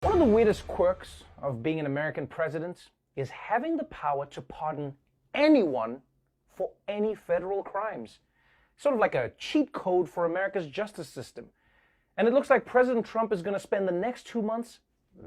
One of the weirdest quirks of being an American president is having the power to pardon anyone for any federal crimes. Sort of like a cheat code for America's justice system. And it looks like President Trump is going to spend the next 2 months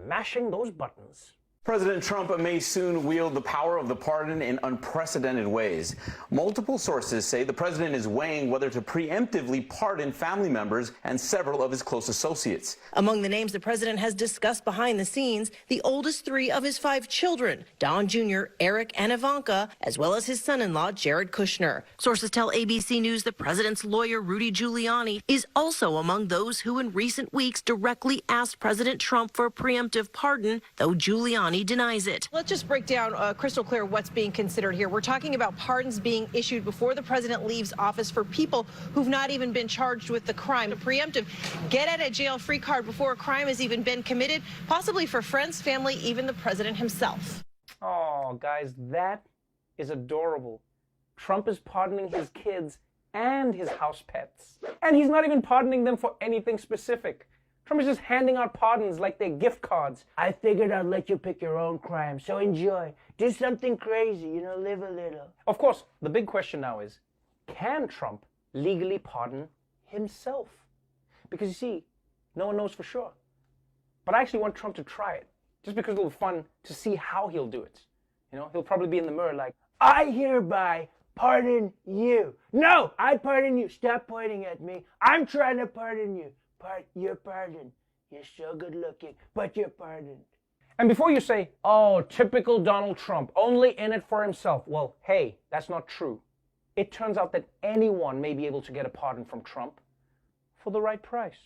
mashing those buttons. President Trump may soon wield the power of the pardon in unprecedented ways. Multiple sources say the president is weighing whether to preemptively pardon family members and several of his close associates. Among the names the president has discussed behind the scenes, the oldest 3 of his 5 children, Don Jr., Eric, and Ivanka, as well as his son-in-law, Jared Kushner. Sources tell ABC News the president's lawyer, Rudy Giuliani, is also among those who in recent weeks directly asked President Trump for a preemptive pardon, though Giuliani denies it. Let's just break down crystal clear what's being considered here. We're talking about pardons being issued before the president leaves office for people who've not even been charged with the crime. A preemptive get-out-of-jail-free card before a crime has even been committed, possibly for friends, family, even the president himself. Oh, guys, that is adorable. Trump is pardoning his kids and his house pets. And he's not even pardoning them for anything specific. Trump is just handing out pardons like they're gift cards. I figured I'd let you pick your own crime, so enjoy. Do something crazy, live a little. Of course, the big question now is, can Trump legally pardon himself? Because you see, no one knows for sure. But I actually want Trump to try it, just because it'll be fun to see how he'll do it. He'll probably be in the mirror like, I hereby pardon you. No, I pardon you. Stop pointing at me. I'm trying to pardon you. You're pardoned. You're so good looking, but you're pardoned. And before you say, oh, typical Donald Trump, only in it for himself. Well, hey, that's not true. It turns out that anyone may be able to get a pardon from Trump for the right price.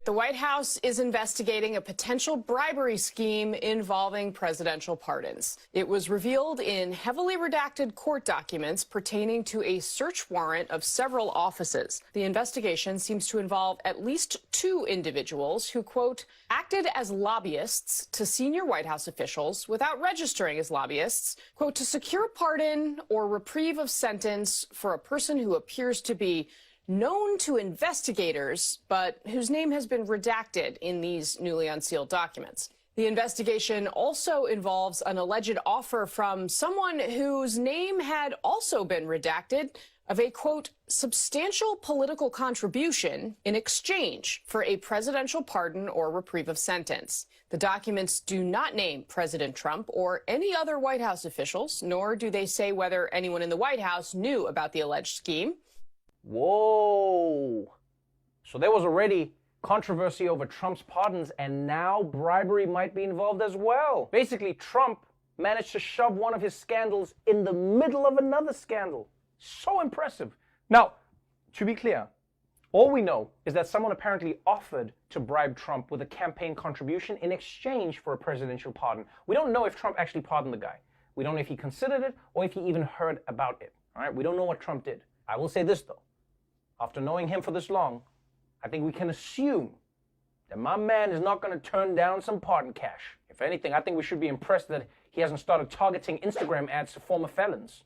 The White House is investigating a potential bribery scheme involving presidential pardons. It was revealed in heavily redacted court documents pertaining to a search warrant of several offices. The investigation seems to involve at least 2 individuals who, quote, acted as lobbyists to senior White House officials without registering as lobbyists, quote, to secure pardon or reprieve of sentence for a person who appears to be known to investigators, but whose name has been redacted in these newly unsealed documents. The investigation also involves an alleged offer from someone whose name had also been redacted of a, quote, substantial political contribution in exchange for a presidential pardon or reprieve of sentence. The documents do not name President Trump or any other White House officials, nor do they say whether anyone in the White House knew about the alleged scheme. Whoa. So there was already controversy over Trump's pardons, and now bribery might be involved as well. Basically, Trump managed to shove one of his scandals in the middle of another scandal. So impressive. Now, to be clear, all we know is that someone apparently offered to bribe Trump with a campaign contribution in exchange for a presidential pardon. We don't know if Trump actually pardoned the guy. We don't know if he considered it or if he even heard about it. All right, we don't know what Trump did. I will say this, though. After knowing him for this long, I think we can assume that my man is not going to turn down some pardon cash. If anything, I think we should be impressed that he hasn't started targeting Instagram ads to former felons.